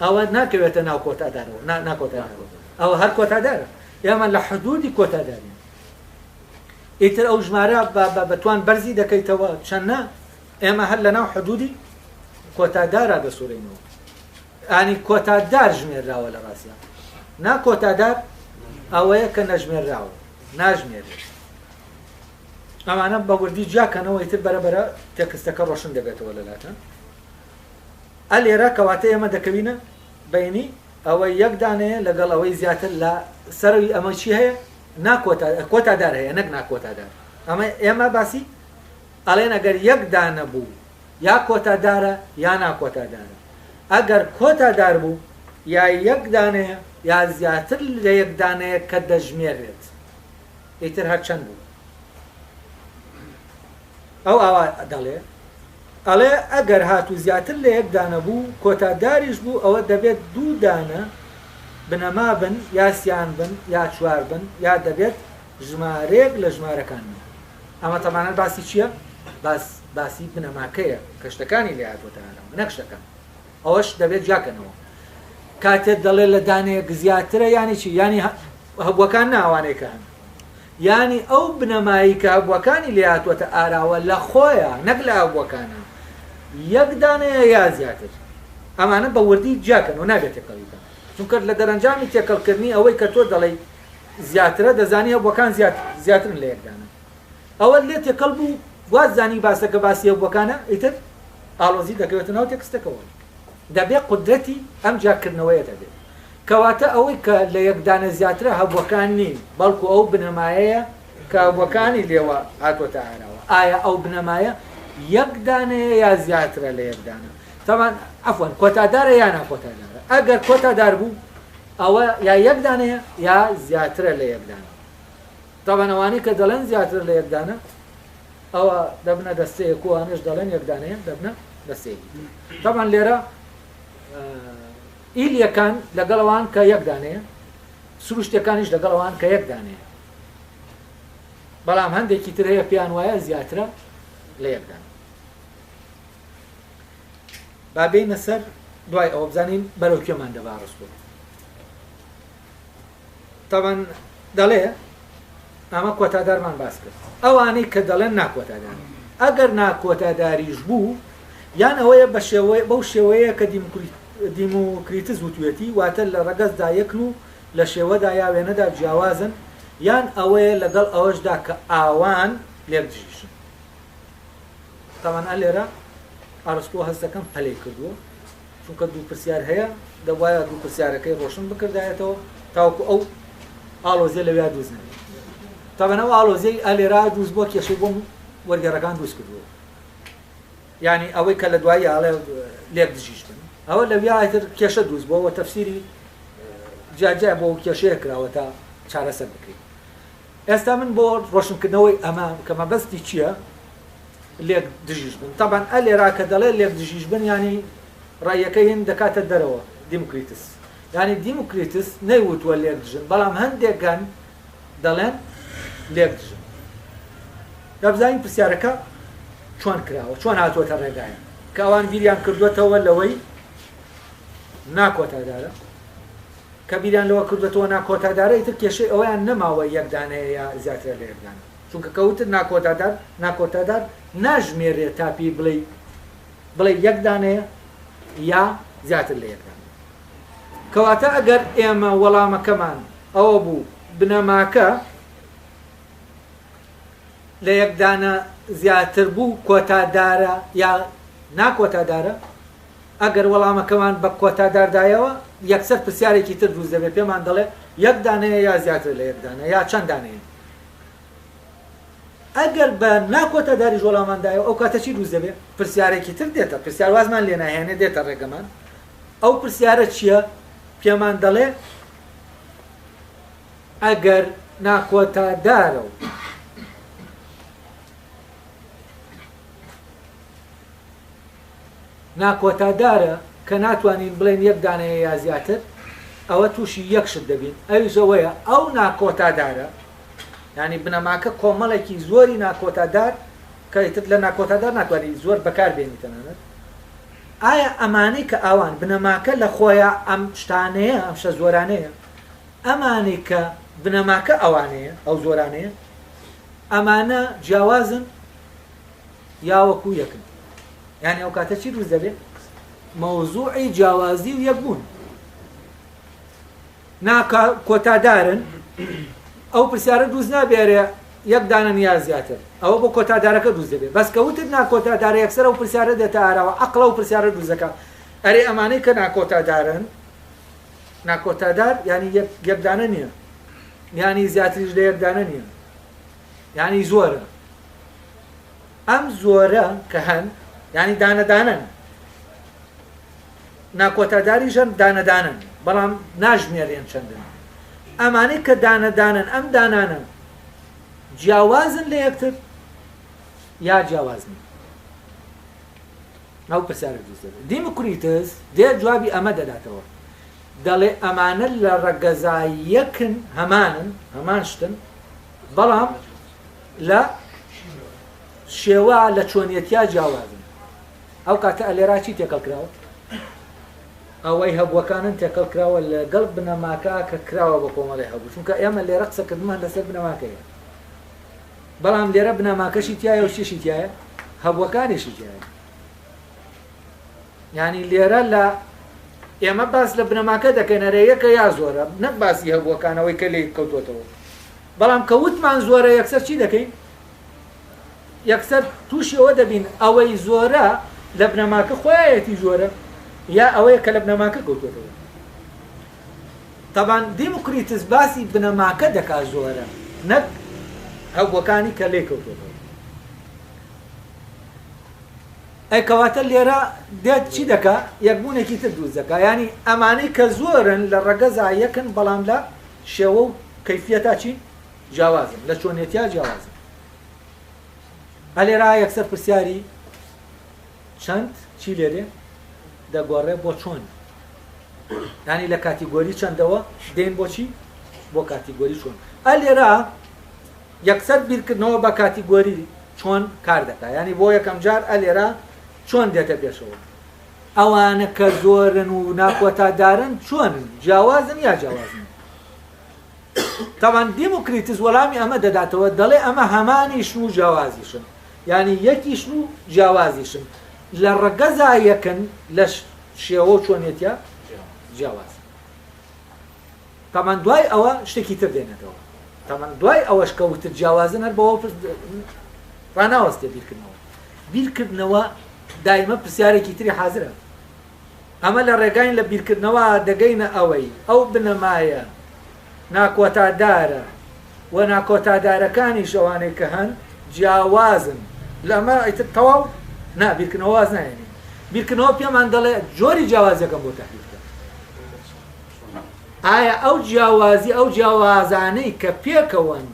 ئەوە ناکەوێتە ناو کۆتادارەوە، ناکۆتادارەوە، ئەوە هەر کۆتادارە. ئێمە لە حدودی کۆتادارین. ئیتر ئەو ژمارە بەتوان بەرزی دەکەیتەوە چەندە ئێمە هەر لە ناو حدودی کۆتادارە دەسوورەینەوە. ئانی کۆتادار ژمێرراوە لە ڕاستیان، ناکۆتادار ئەوەیە کە نەژمێرراوە، ناژمێرێت. ئەمانە بە وردی جاکەنەوە ئیتر بەرەبەرە تێکستەکە ڕۆشن دەبێتەوە لەلاتە. ئەلێرە کەواتە ئێمە دەکەوینە بینی ئەوەی یەک دانەیە لەگەڵ ئەوەی زیاتر لە سەروی ئەمە چی هەیە؟ کۆتادار هەیە، نەک ناکۆتادار. ئەمە ئێمە باسی ئەڵێن ئەگەر یەک دانە بوو یا کۆتادارە یا ناکۆتادارە. ئەگەر کۆتادار بوو یا یەک دانەیە یا زیاتر لە یەک دانەیە کە دەژمێرێت، ئیتر هەر چەند بوو. ئەو ئاوا دەڵێ ئەڵێ ئەگەر هاتوو زیاتر لە یەک دانە بوو کۆتاداریش بوو ئەوە دەبێت دوو دانە بنەما بن یا سیان بن یا چوار بن یا دەبێت ژمارەیەک لە ژمارەکان. ئەمە تەمانەت باسی چییە؟ باسی بنەماکەیە کە شتەکانی لێ هاتوۆتە ئارەوە، نەک شتەکان. ئەوەش دەبێت جاکەنەوە. کاتێک دەڵێ لە دانەیەک زیاترە یانی چی؟ یانی هەبووەکان ناوانەیە کە هەن، یعنی ئەو بنەمایی کە هەبووەکانی لێ هاتوۆتە ئاراوە لە خۆیە نەک لە هەبووەکانە یەک دانەیە یا زیاتر. ئەمانە بە وردی جاکەن و نابێت تێکەڵیکە، چونکە لە دەرەنجامی تێکەڵکردنی ئەوەی کە تۆ دەڵێ زیاترە دەزانی هەبووەکان زیاترن لە یەک دانە. ئەوە لێ تێکەڵ بوو وازانی باسەکە باسی هەبووەکانە ئیتر ئاڵۆزی دەکەوێتە ناو تێکستەکەەوە. دەبێت قودرەتی ئەم جاکردنەوەیە دەبێت. کەواتە ئەوەی کە لە یەکدانە زیاترە هەبووەکان نین، بەڵکو ئەو بنەمایەیە کە هەبووەکانی لێوە هاتوۆتە ئاراوە. ئایا ئەو بنەمایە یەکدانەیە یا زیاترە لە یەکدانە؟ تەمان عەفوەن کۆتادارە یا ناکۆتادارە؟ ئەگەر کۆتادار بوو ئەوە یا یەکدانەیە یا زیاترە لە یەکدانە. تەمان ئەوانەی کە دەڵێن زیاترە لە یەکدانە ئەوە دەبنە دەستەیەک و ئەوانەش دەڵێن یەکدانەیە دەبنە دەستەیەکی. تەمان لێرە ئیلیەکان لەگەڵەوان کە یەک دانەیە، سروشتەکانیش لەگەڵەوان کە یەک دانەیە، بەڵام هەندێکی تر هەیە پێیان وایە زیاترە لە یەک دانە. با بێینە سەر دوای ئەوە بزانین بەرەو کوێمان دەبا ڕستوو. تەبەن دەڵێ ئەمە کۆتادارمان باس کرد. ئەوانەی کە دەڵێن ناکۆتادار، ئەگەر ناکۆتاداریش بوو یان ئەوەیە بەو شێوەیە کە دیموکریتز وتوێتی، واتە لە ڕەگەزدا یەکن و لە شێوەدا یا وێنەدا جیاوازن، یان ئەوەیە لەگەڵ ئەوەشدا کە ئاوان لێک دژیشن. تەمەنە لێرە ئارستۆ هەستەکەم پەلەی کردووە، چونکە دوو پرسیار هەیە دەبایە دوو پرسیارەکەی ڕۆشن بکردایەتەوە تاوەکو ئەو ئاڵۆزیە لەوێ دروست نەبێت. تەمەنە ئەو ئاڵۆزیەی ئالێرا دروست بووە کێشەی بۆم وەرگێڕەکان دروست کردووە، یعنی ئەوەی کە لە دوایی ئاڵێ لێک دژیش بن ئەوە لەوێ ئایتر کێشە دروست بووە، تەفسیری جاجای بۆ کێشەیە کراوە تا چارەسەر بکرێت. ئێستا من بۆ ڕۆشنکردنەوەی ئەمە کە مەبەستی چییە؟ لێک دژیش بن. تەبەن ئەلێرا کە دەڵێ لێک دژیش بن ینی ڕایەکەی هێن دەکاتە دەرەوە دیموکریتس، ینی دیموکریتس نەیوتووە لێک دژن، بەڵام هەندێکان دەڵێن لێک دژن. دەبزانین پرسیارەکە چۆن کراوە، چۆن هاتووەتە ڕێگایە کە ئەوان بیریان کردوێتەوە لەوەی ناکۆتادارە، کە بیریان لەوە کردوێتەوە ناکۆتادارە، ئیتر کێشەی ئەویان نەماوە یەکدانەیە یا زیاترە لە یەکدانە، چونکە کەوتر ناکۆتادار ناژمێرێت تاپی بڵێ یەکدانەیە یا زیاتر لە یەکدانە. کەواتە ئەگەر ئێمە وەڵامەکەمان ئەوە بوو بنەماکە لە یەکدانە زیاتر بوو کۆتادارە یا ناکۆتادارە ئەگەر وەڵامەکەمان بە کۆتاداردایەوە یەکسەر پرسیارێکی تر دروست دەبێت پێمان دەڵێ یەک دانەیە یا زیاتر لە یەک دانە یا چەند دانەیە ئەگەر بە ناکۆتاداری وەڵاماندایەوە ئەو کاتە چی دروست دەبێت پرسیارێکی تر دێتە پرسیار وازمان لێ ناهێنێ دێتە ڕێگەمان ئەو پرسیارە چییە پێمان دەڵێ ئەگەر ناکۆتادارە و ناکۆتادارە کە ناتوانین بڵێن یەک دانەیە یا زیاتر ئەوە تووشی یەک شت دەبین ئەویشەوەیە ئەو ناکۆتادارە ینی بنەماکە کۆمەڵێکی زۆری ناکۆتادار کە ئیتر لە ناکۆتادار ناتوانانی زۆر بەکاربێنی تەنانەت ئایا ئەمانەی کە ئەوان بنەماکە لە خۆیان ئەم شتانەیە ئەم شە زۆرانەیە ئەمانەی کە بنەماکە ئەوانەیە ئەو زۆرانەیە ئەمانە جیاوازن یاوەکو یەکن یعنی ئەو کاتە چی دروست دەبێت مەوزوعی جیاوازی و یەکبوون کۆتادارن ئەو پرسیارە دروست نابێرێ یەک دانە یا زیاتر ئەوە بۆ کۆتادارەکە دروست دەبێت بەس کەوتت ناکۆتادارە یەکسەر ئەو پرسیارە دێتە ئاراوە عەقڵ ئەو پرسیارە دروست دەکات ئەرێ ئەمانەی کە ناکۆتادارن ناکۆتادار ینی یەک دانە نییە یانی زیاتریش لە یەک دانە نییە یانی زۆرە ئەم زۆرە کە هەن ینی دانەدانن ناکۆتاداریشان دانەدانن بەڵام ناژمێرێن چەندن ئەمانەی کە دانەدانن ئەم دانانە جیاوازن لە یەکتر یا جیاوازن ئەو پرسیارە دروست دەبێت دیموکریتس دێ جوابی ئەمە دەداتەوە دەڵێ ئەمانە لە ڕەگەزاییەکن هەمان شتن بەڵام لە شێوە لە چۆنیەتیا جیاوازن ئەو کاتە ئەلێرا چی تێکەڵ کراوە ئەوەی هەبووەکانن تێکەڵ کراوە لەگەڵ بنەماکە کە کراوە بە کۆمەڵی هەبوو چونکە ئێمە لێرە قسەکردمان لەسەر بنەماکەیە بەڵام لێرە بنەماکەشی تایە و چیشی تایە هەبووەکانیشی تایە یعنی لێرە لە ئێمە باس لە بنەماکە دەکەنەرە یەکە یا زۆرە نەک باسی هەبووەکانەوەی کە لێ کەوتۆتەوە بەڵام کە وتمان زۆرە یەکسەر چی دەکەین یەکسەر تووشی ئەوە دەبین ئەوەی زۆرە لە بنەماکە خۆیەتی زۆرە یا ئەوەیە کە لە بنەماکە کەوتۆتەوە تەبان دیموکریتس باسی بنەماکە دەکات زۆرە نەک هەبووەکانی کە لێ کەوتۆتەوە ئەی کەواتە لێرە دێت چی دەکا یەکبوونێکی تر دروست دەکا ینی ئەمانەی کە زۆرن لە ڕەگەزاییەکن بەڵام لە شێوە و کەیفیەتا چی جیاوازن لە چۆنیەتیا جیاوازن ئەلێرا یەکسەر پرسیاری چەند چی لێرێ دەگۆڕێ بۆ چۆن ینی لە کاتیگۆری چەندەوە دێن بۆچی بۆ کاتیگۆری چۆن ئەلێرا یەکسەر بیرکردنەوە بە کاتیگۆری چۆن کار دەکات ینی بۆ یەکەم جار ئەلێرا چۆن دێتە پێشەوە ئەوانە کە زۆرن و ناکۆتادارن چۆنن جیاوازن یا جیاوازن تاوان دیموکریتس وەڵامی ئەمە دەداتەوە دەڵێ ئەمە هەمانیشن و جیاوازیشن ینی یەکیشن و جیاوازیشن لە ڕەگەزایەکن لە شێوە و چۆنێتیا جیاواز تاوان دوای ئەوە شتێکی تر دێنێتەوە تاوان دوای ئەوەش کەوتر جیاوازن هەر بەوە ڕناوەستێ بیرکردنەوە دایمە پرسیارێکی تری حازرە ئەمە لە ڕێگاین لە بیرکردنەوە دەگەینە ئەوەی ئەو بنەمایە ناکۆتادارە و ناکۆتادارەکانی شەوانەی کە هەن جیاوازن لەمە ئیتر تەواو نا بیرکردنەوە واز نایێنی بیرکردنەوە پێمان دەڵێ جۆری جیاوازیەکەم بۆ تحلیل بکە ئایا ئەو جیاوازی ئەو جیاوازانەی کە پێکەوەن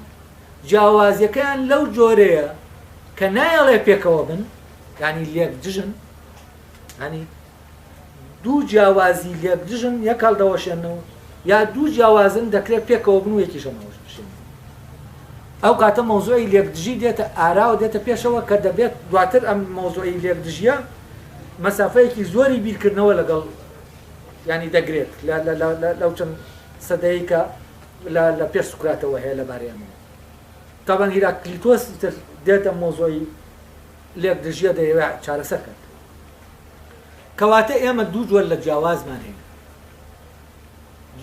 جیاوازیەکەیان لەو جۆرەیە کە نایەڵێ پێکەوە بن ینی لێک دژن ینی دوو جیاوازی لێک دژن یەک هەڵدەوەشێنەوە یا دوو جیاوازن دەکرێت پێکەوە بن و یەکیشەمەوەش بشێن ئەو کاتە مەوزوعی لێکدژی دێتە ئاراوە دێتە پێشەوە کە دەبێت دواتر ئەم مەوزوعی لێکدژیە مەسافەیەکی زۆری بیرکردنەوە لەگەڵ ینی دەگرێت لەو چەند سەدەیە کە لە پێش سوکراتەوە هەیە لە بارەیەمەوە تاوان هیراکلیتۆس دێتە مۆزۆی لێکدژیە دەیەوێت چارەسەر کات کەواتە ئێمە دوو جۆر لە جیاوازمان هەیە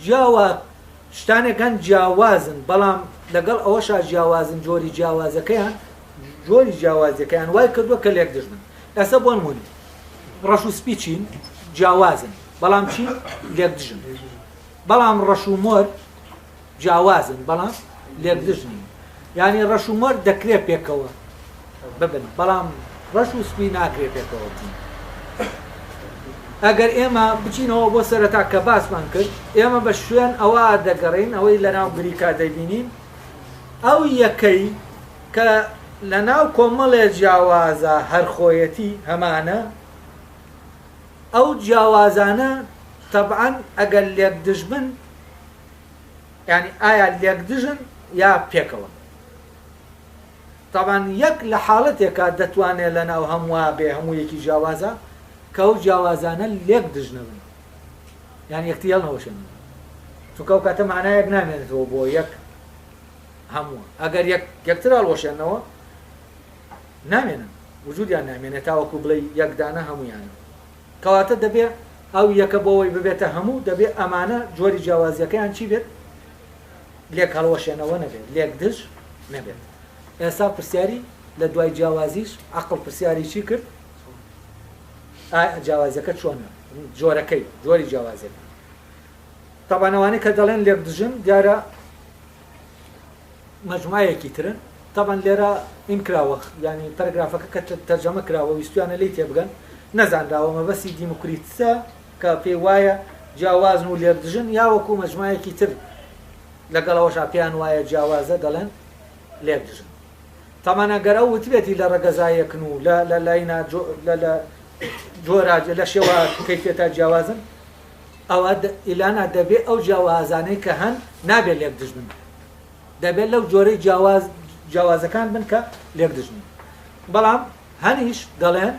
جیاوا شتانێک هەن جیاوازن بەڵام لەگەڵ ئەوەشا جیاوازن جۆری جیاوازەکەیان جۆری جیاوازیەکەیان وای کردووە کە لێک دژمن ئەسە بۆ نمونی ڕەش و سپی چین جیاوازن بەڵام چی لێک دژن بەڵام ڕەش و مۆر جیاوازن بەڵام لێک دژنین یعنی ڕەش و مۆر دەکرێت پێکەوە ببن بەڵام ڕەش و سپی ناکرێت پێکەوە بچین ئەگەر ئێمە بچینەوە بۆ سەرەتا کە باسمان کرد ئێمە بە شوێن ئەوە دەگەڕین ئەوەی لەناو بریکا دەبینین ئەو یەکەی کە لەناو کۆمەڵێ جیاوازە هەرخۆیەتی هەمانە ئەو جیاوازانە تەبعەن ئەگەر لێک دژبن یعنی ئایا لێک دژن یا پێکەوە تەبعەن یەک لە حاڵەتێکە دەتوانێت لەناو هەمووە بێ هەموو یەکی جیاوازە کە ئەو جیاوازانە لێک دژنەبن یان یەکتیال نەوەشن چونکە ئەو کاتە معنایەک نامێنێتەوە بۆ یەک هەمووە ئەگەر یەکتر هەڵوەشێنەوە نامێنن وجودیان نامێنێت تاوەکو بڵێ یەکدانە هەمویانە کەواتە دەبێت ئەو یەکە بۆەوەی ببێتە هەموو دەبێت ئەمانە جۆری جیاوازیەکەیان چی بێت لێک هەڵوەشێنەوە نەبێت لێک دژ نەبێت ئێستا پرسیاری لە دوای جیاوازیش عەقڵ پرسیاری چی کرد جیاوازیەکە چۆنە جۆرەکەی جۆری جیاوازیەکە تەبعەن ئەوانەی کە دەڵێن لێک دژن دیارە مەجموعەیەکی ترن تەبعەن لێرە ئینکراوە ینی پەرەگرافەکە کە تەرجەمە کراوە ویستویانە لی تێبگەن نەزانراوە مەبەستی دیموکریتسە کە پێی وایە جیاوازن و لێک دژن یا وەکو مەجموعەیەکی تر لەگەڵەوەشا پێیان وایە جیاوازە دەڵێن لێک دژن تەبعەن ئەگەر ئەو وتبێتی لە ڕەگەزایەکن و لە لاینا لە جۆرە لە شێوە کەیفێتە جیاوازن ئەوە ئیلانا دەبێت ئەو جیاوازانەی کە هەن نابێت لێک دژبن دەبێت لەو جۆرەی جیاوازەکان بن کە لێک دژبن بەڵام هەنیش دەڵێن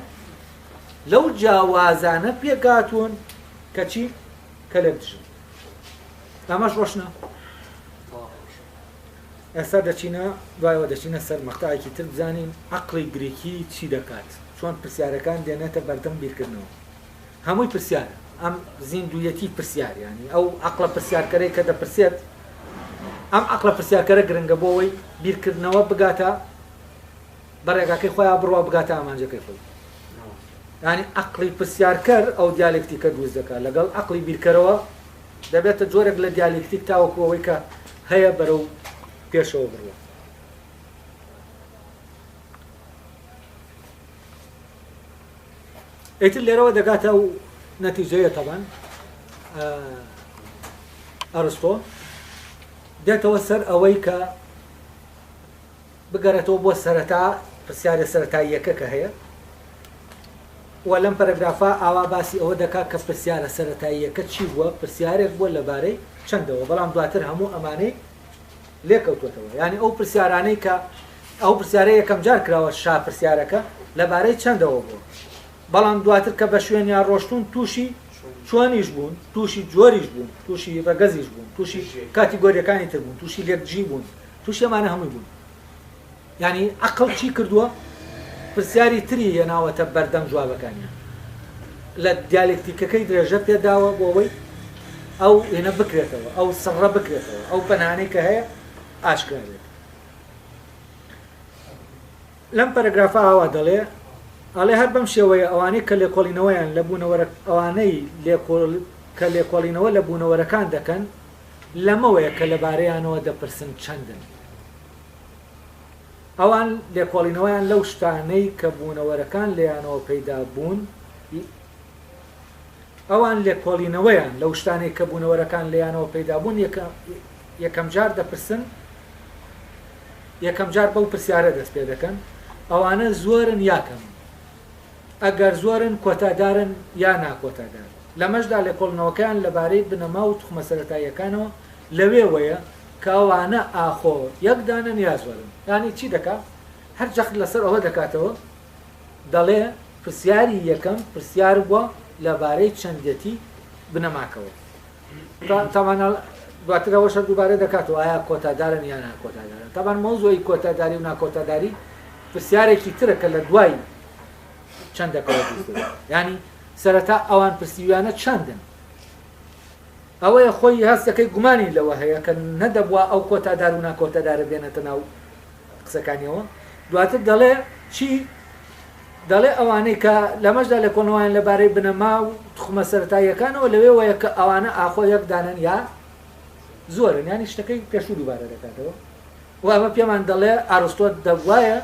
لەو جیاوازانە پێکاتون کە چی کە لێک دژن ئەمەش ڕۆشنە ئێستا دەچینە دوایەوە دەچینە سەر مەقتەعێکی تر بزانین عەقڵی گریکی چی دەکات چۆن پرسیارەکان دێنێتە بەردەم بیرکردنەوە هەمووی پرسیارە ئەم زیندویەتی پرسیاریانی ئەو عەقڵە پرسیارکەرەی کە دەپرسێت ئەم عەقڵە پرسیارکەرە گرنگە بۆ ئەوەی بیرکردنەوە بگاتە بەڕێگاکەی خۆیان بڕوا بگاتە ئامانجەکەی خۆی ینی عەقڵی پرسیارکەر ئەو دیالکتیکە دروست دەکات لەگەڵ عەقڵی بیرکەرەوە دەبێتە جۆرێک لە دیالکتیک تاوەکو ئەوەی کە هەیە بەرەو پێشەوە بڕوە ئیتر لێرەوە دەگاتە ئەو نەتیجەیە تەبەن ئەرستۆ دێتەوە سەر ئەوەی کە بگەرێتەوە بۆ سەرەتا پرسیارە سەرەتاییەکە کە هەیە و لەم پەرەگرافا ئاوا باسی ئەوە دەکات کە پرسیارە سەرەتاییەکە چی بووە پرسیارێک بووە لەبارەی چەندەوە بەڵام دواتر هەموو ئەمانەی لێکەوتوێتەوە ینی ئەو پرسیارانەی کە ئەو پرسیارە یەکەم جار کراوە شا پرسیارەکە لەبارەی چەندەوە بوو بەڵام دواتر کە بە شوێنیان ڕۆشتون تووشی چۆنیش بوون تووشی جۆریش بوون تووشی ڕەگەزیش بوون تووشی کاتیگۆریەکانی تر بوون تووشی لێکجی بوون تووشی ئەمانە هەمووی بوون ینی عەقڵ چی کردووە پرسیاری تری هێناوەتە بەردەم جوابەکانیان لە دیالکتیکەکەی درێژە پێداوە بۆ ئەوەی ئەو هێنە بکرێتەوە ئەو سڕە بکرێتەوە ئەو پەنانەی کە هەیە ئاشکرابێت لەم پەرەگرافا ئاوا دەڵێ ئەڵێ هەر بەم شێوەیە ئەوانەی کە لێکۆڵینەوەیان لە بوونەوەرە ئەوانەی کە لێکۆڵینەوە لە بوونەوەرەکان دەکەن لەمەوەیە کە لەبارەیانەوە دەپرسن چەندن ئەوان لێکۆڵینەوەیان لەو شتانەی کە بوونەوەرەکان لێیانەوە پەیدا بوون ئەوان لێکۆڵینەوەیان لەو شتانەی کە بوونەوەرەکان لێیانەوە پەیدا بوون یەکەم جار دەپرسن یەکەم جار بەو پرسیارە دەست پێ دەکەن ئەوانە زۆرن یاکەم ئەگەر زۆرن کۆتادارن یا ناکۆتادار لەمەشدا لێکۆڵینەوەکەیان لەبارەی بنەما و توخمە سەرەتاییەکانەوە لەوێوەیە کە ئەوانە ئاخۆ یەکدانن یا زۆرن ینی چی دەکات هەر جەخت لەسەر ئەوە دەکاتەوە دەڵێ پرسیاری یەکەم پرسیار بووە لەبارەی چەندەتی بنەماکەوە تەمانە دواترەوەشە دووبارە دەکاتەوە ئایا کۆتادارن یا ناکۆتادارن تەمان مەوزۆی کۆتاداری و ناکۆتاداری پرسیارێکی ترە کە لە دوای چەندەکەوە ینی سەرەتا ئەوان پرسیویانە چەندن ئەوەیە خۆی هەستەکەی گومانی لەوە هەیە کە نەدەبووە ئەو کۆتادار و ناکۆتادارە بێنێتە ناو قسەکانیەوە دواتر دەڵێ چی دەڵێ ئەوانەی کە لەمەشدا لە کۆنەوەیان لەبارەی بنەما و تخمە سەرەتاییەکانەوە لەوێ وایە کە ئەوانە ئاخۆ یەکدانن یا زۆرن ینی شتەکەی پێشوو دووبارە دەکاتەوە و ئەمە پێمان دەڵێ ئاڕستۆ دەبواە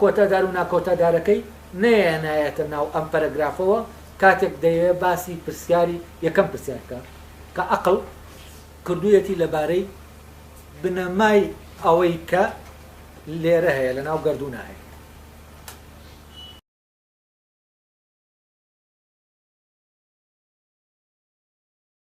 کۆتادار و ناکۆتادارەکەی نایەتە ناو ئەم پەرەگرافەوە کاتێک دەیەوێت باسی پرسیاری یەکەم پرسیارکە کە عەقڵ کردوویەتی لەبارەی بنەمای ئەوەی کە لێرە هەیە لە ناو گەردوونە هەیە